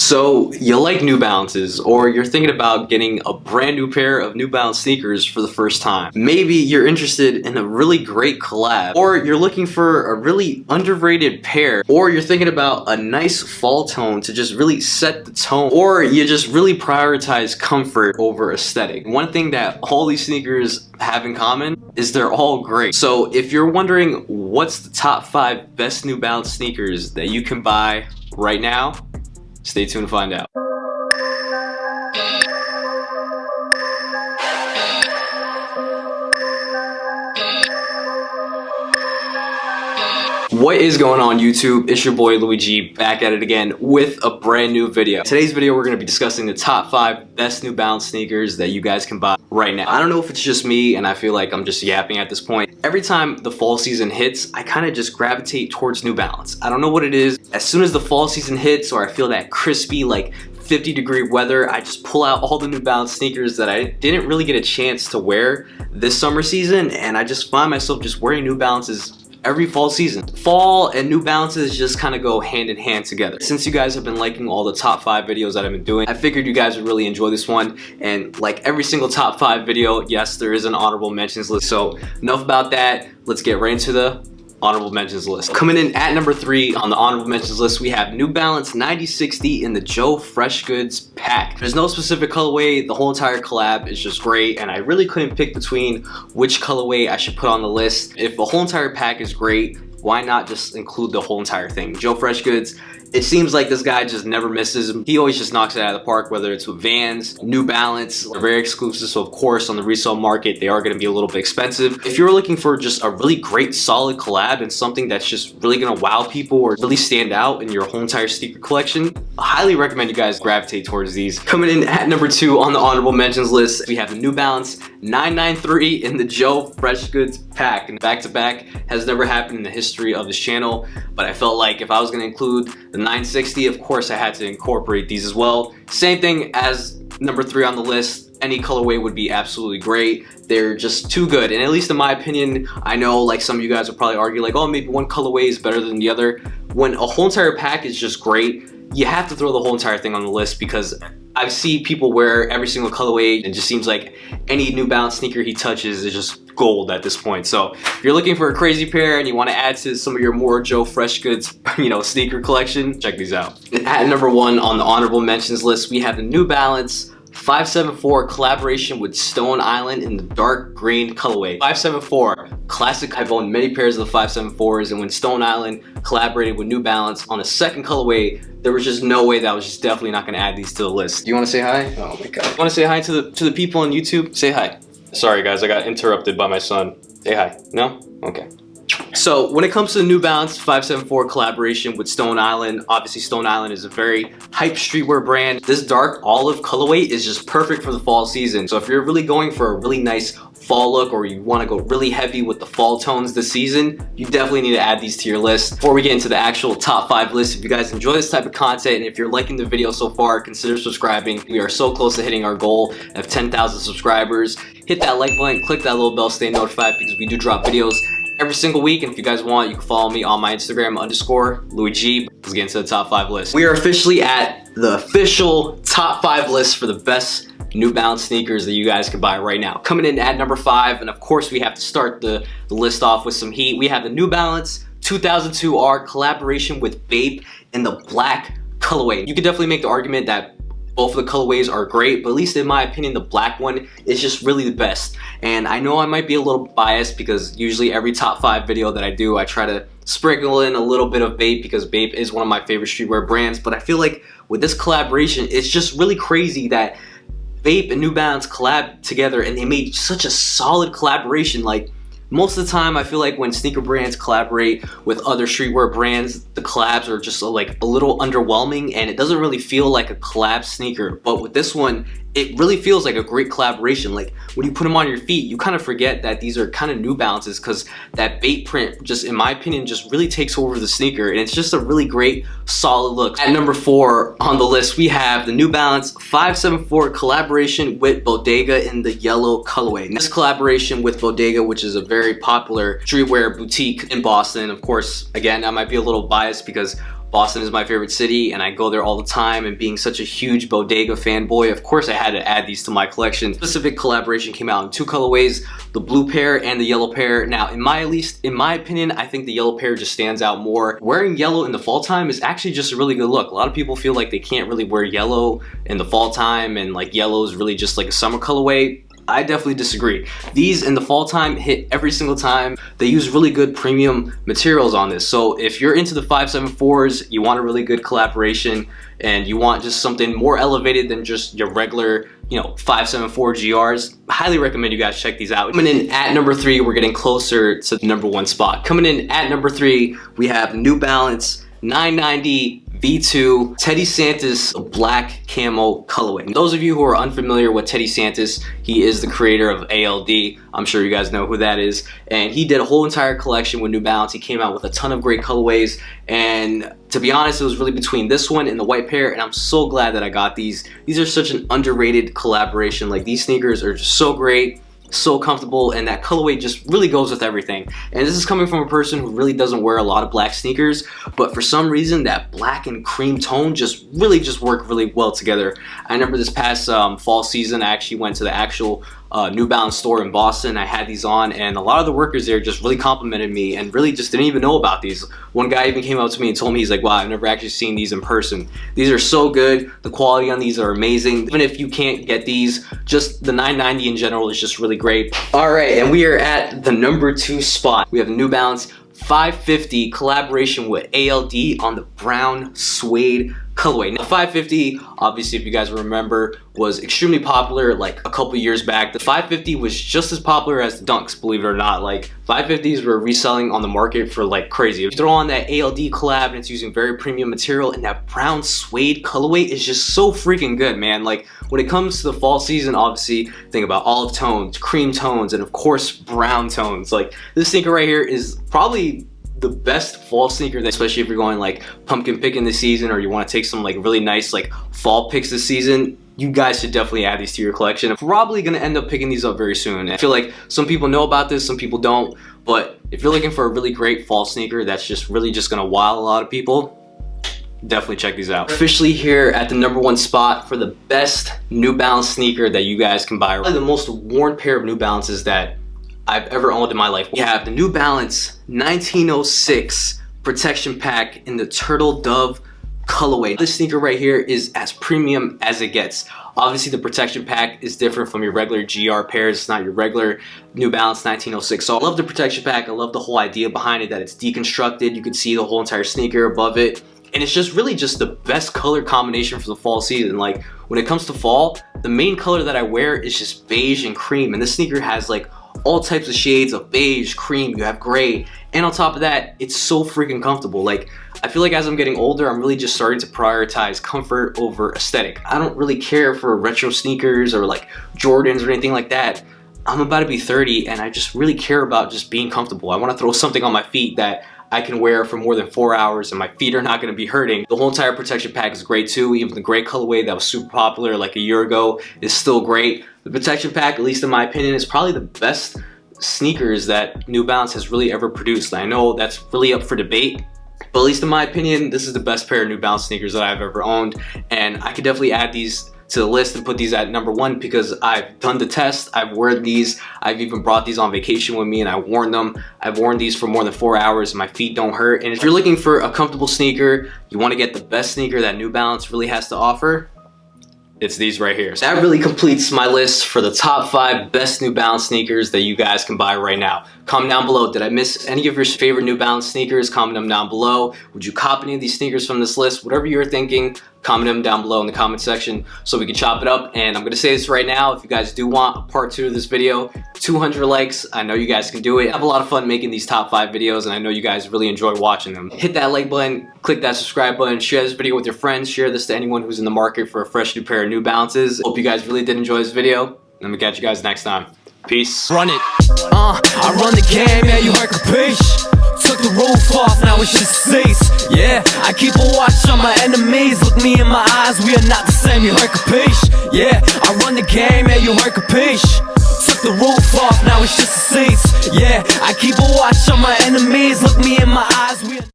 So you like New Balances, or you're thinking about getting a brand new pair of New Balance sneakers for the first time. Maybe you're interested in a really great collab, or you're looking for a really underrated pair, or you're thinking about a nice fall tone to just really set the tone, or you just really prioritize comfort over aesthetic. One thing that all these sneakers have in common is they're all great. So if you're wondering what's the top 5 best New Balance sneakers that you can buy right now, stay tuned to find out. What is going on YouTube? It's your boy Louis G back at it again with a brand new video. Today's video we're going to be discussing the top 5 best New Balance sneakers that you guys can buy right now. I don't know if it's just me and I feel like I'm just yapping at this point. Every time the fall season hits, I kind of just gravitate towards New Balance. I don't know what it is. As soon as the fall season hits or I feel that crispy like 50-degree weather, I just pull out all the New Balance sneakers that I didn't really get a chance to wear this summer season, and I just find myself just wearing New Balances every fall season. Fall and New Balances just kind of go hand in hand together. Since you guys have been liking all the top 5 videos that I've been doing, I figured you guys would really enjoy this one. And like every single top 5 video, yes, there is an honorable mentions list. So enough about that. Let's get right into the honorable mentions list. Coming in at number 3 on the honorable mentions list, we have New Balance 9060 in the Joe Freshgoods pack. There's no specific colorway. The whole entire collab is just great, and I really couldn't pick between which colorway I should put on the list. If the whole entire pack is great, why not just include the whole entire thing? Joe Freshgoods, it seems like this guy just never misses. He always just knocks it out of the park, whether it's with Vans, New Balance. They're very exclusive, so of course on the resale market they are going to be a little bit expensive. If you're looking for just a really great solid collab and something that's just really going to wow people or really stand out in your whole entire sneaker collection, I highly recommend you guys gravitate towards these. Coming in at number 2 on the honorable mentions list, we have the New Balance 993 in the Joe Freshgoods pack. And back-to-back has never happened in the history of this channel, but I felt like if I was going to include the 960, of course I had to incorporate these as well. Same thing as number 3 on the list. Any colorway would be absolutely great. They're just too good, and at least in my opinion, I know like some of you guys will probably argue like, oh, maybe one colorway is better than the other. When a whole entire pack is just great, you have to throw the whole entire thing on the list, because I see people wear every single colorway and it just seems like any New Balance sneaker he touches is just gold at this point. So if you're looking for a crazy pair and you want to add to some of your more Joe Freshgoods, sneaker collection, check these out. At number 1 on the honorable mentions list, we have the New Balance 574 collaboration with Stone Island in the dark green colorway. 574, classic. I've owned many pairs of the 574s, and when Stone Island collaborated with New Balance on a second colorway, there was just no way that I was just definitely not going to add these to the list. Do you want to say hi? Oh my god. You want to say hi to the people on YouTube? Say hi. Sorry guys, I got interrupted by my son. Say hi. No? Okay. So when it comes to the New Balance 574 collaboration with Stone Island, obviously Stone Island is a very hype streetwear brand. This dark olive colorway is just perfect for the fall season. So if you're really going for a really nice fall look, or you want to go really heavy with the fall tones this season, you definitely need to add these to your list. Before we get into the actual top 5 list, if you guys enjoy this type of content and if you're liking the video so far, consider subscribing. We are so close to hitting our goal of 10,000 subscribers. Hit that like button, click that little bell, stay notified, because we do drop videos every single week. And if you guys want, you can follow me on my Instagram _LouisG. Let's get into the top 5 list. We are officially at the official top 5 list for the best New Balance sneakers that you guys can buy right now. Coming in at number 5, and of course we have to start the list off with some heat. We have the New Balance 2002R collaboration with Bape in the black colorway. You could definitely make the argument that both of the colorways are great, but at least in my opinion, the black one is just really the best. And I know I might be a little biased, because usually every top 5 video that I do, I try to sprinkle in a little bit of Bape, because Bape is one of my favorite streetwear brands. But I feel like with this collaboration, it's just really crazy that Bape and New Balance collab together, and they made such a solid collaboration. Like, most of the time I feel like when sneaker brands collaborate with other streetwear brands, the collabs are just like a little underwhelming, and it doesn't really feel like a collab sneaker. But with this one, it really feels like a great collaboration. Like when you put them on your feet, you kind of forget that these are kind of New Balances, because that Bape print, just in my opinion, just really takes over the sneaker, and it's just a really great solid look. At number 4 on the list, we have the New Balance 574 collaboration with Bodega in the yellow colorway. This collaboration with Bodega, which is a very popular streetwear boutique in Boston. Of course, again, I might be a little biased because Boston is my favorite city and I go there all the time, and being such a huge Bodega fanboy, of course I had to add these to my collection. Specific collaboration came out in 2 colorways, the blue pair and the yellow pair. Now in my opinion, I think the yellow pair just stands out more. Wearing yellow in the fall time is actually just a really good look. A lot of people feel like they can't really wear yellow in the fall time, and like yellow is really just like a summer colorway. I definitely disagree. These in the fall time hit every single time. They use really good premium materials on this. So if you're into the 574s, you want a really good collaboration, and you want just something more elevated than just your regular, 574 GRs, highly recommend you guys check these out. Coming in at number 3, we're getting closer to the number 1 spot. Coming in at number 3, we have New Balance 990 V2 Teddy Santis black camo colorway. Those of you who are unfamiliar with Teddy Santis, he is the creator of ALD. I'm sure you guys know who that is. And he did a whole entire collection with New Balance. He came out with a ton of great colorways. And to be honest, it was really between this one and the white pair. And I'm so glad that I got these. These are such an underrated collaboration. Like, these sneakers are just so great, so comfortable, and that colorway just really goes with everything. And this is coming from a person who really doesn't wear a lot of black sneakers, but for some reason that black and cream tone just work really well together. I remember this past fall season, I actually went to the actual New Balance store in Boston. I had these on, and a lot of the workers there just really complimented me and really just didn't even know about these. One guy even came up to me and told me, he's like, wow, I've never actually seen these in person. These are so good. The quality on these are amazing. Even if you can't get these, just the 990 in general is just really great. All right, and we are at the number 2 spot. We have the New Balance 550 collaboration with ALD on the brown suede colorway. Now 550, obviously if you guys remember, was extremely popular like a couple years back. The 550 was just as popular as the Dunks, believe it or not. Like, 550s were reselling on the market for like crazy. You throw on that ALD collab and it's using very premium material, and that brown suede colorway is just so freaking good, man. Like, when it comes to the fall season, obviously think about olive tones, cream tones, and of course brown tones. Like, this sneaker right here is probably the best fall sneaker, especially if you're going like pumpkin picking this season, or you want to take some like really nice like fall picks this season. You guys should definitely add these to your collection. I'm probably gonna end up picking these up very soon. I feel like some people know about this, some people don't, but if you're looking for a really great fall sneaker that's just really just gonna wow a lot of people, definitely check these out. Officially here at the number 1 spot for the best New Balance sneaker that you guys can buy. Probably the most worn pair of New Balances that I've ever owned in my life. We have the New Balance 1906 protection pack in the turtle dove colorway. This sneaker right here is as premium as it gets. Obviously the protection pack is different from your regular GR pairs. It's not your regular New Balance 1906. So I love the protection pack. I love the whole idea behind it, that it's deconstructed. You can see the whole entire sneaker above it. And it's just really just the best color combination for the fall season. Like, when it comes to fall, the main color that I wear is just beige and cream. And this sneaker has like all types of shades of beige, cream, you have gray, and on top of that, it's so freaking comfortable. Like, I feel like as I'm getting older, I'm really just starting to prioritize comfort over aesthetic. I don't really care for retro sneakers or like Jordans or anything like that. I'm about to be 30 and I just really care about just being comfortable. I want to throw something on my feet that I can wear for more than 4 hours and my feet are not going to be hurting. The whole entire protection pack is great too. Even the gray colorway that was super popular like a year ago is still great. The protection pack, at least in my opinion, is probably the best sneakers that New Balance has really ever produced. I know that's really up for debate, but at least in my opinion, this is the best pair of New Balance sneakers that I've ever owned. And I could definitely add these to the list and put these at number 1 because I've done the test. I've worn these. I've even brought these on vacation with me and I worn them. I've worn these for more than 4 hours and my feet don't hurt. And if you're looking for a comfortable sneaker, you want to get the best sneaker that New Balance really has to offer, it's these right here. So that really completes my list for the top 5 best New Balance sneakers that you guys can buy right now. Comment down below, did I miss any of your favorite New Balance sneakers? Comment them down below. Would you cop any of these sneakers from this list? Whatever you're thinking, comment them down below in the comment section so we can chop it up. And I'm gonna say this right now, if you guys do want a part 2 of this video, 200 likes, I know you guys can do it. I have a lot of fun making these top 5 videos and I know you guys really enjoy watching them. Hit that like button, click that subscribe button, share this video with your friends, share this to anyone who's in the market for a fresh new pair of New Balances. Hope you guys really did enjoy this video. Let me catch you guys next time. Peace. Run it. I run the game, yeah, you heard capiche. Took the roof off, now it's just cease. Yeah, I keep a watch on my enemies. Look me in my eyes, we are not the same, you heard capiche. Yeah, I run the game, yeah, you heard capiche. Took the roof off, now it's just a cease. Yeah, I keep a watch on my enemies. Look me in my eyes.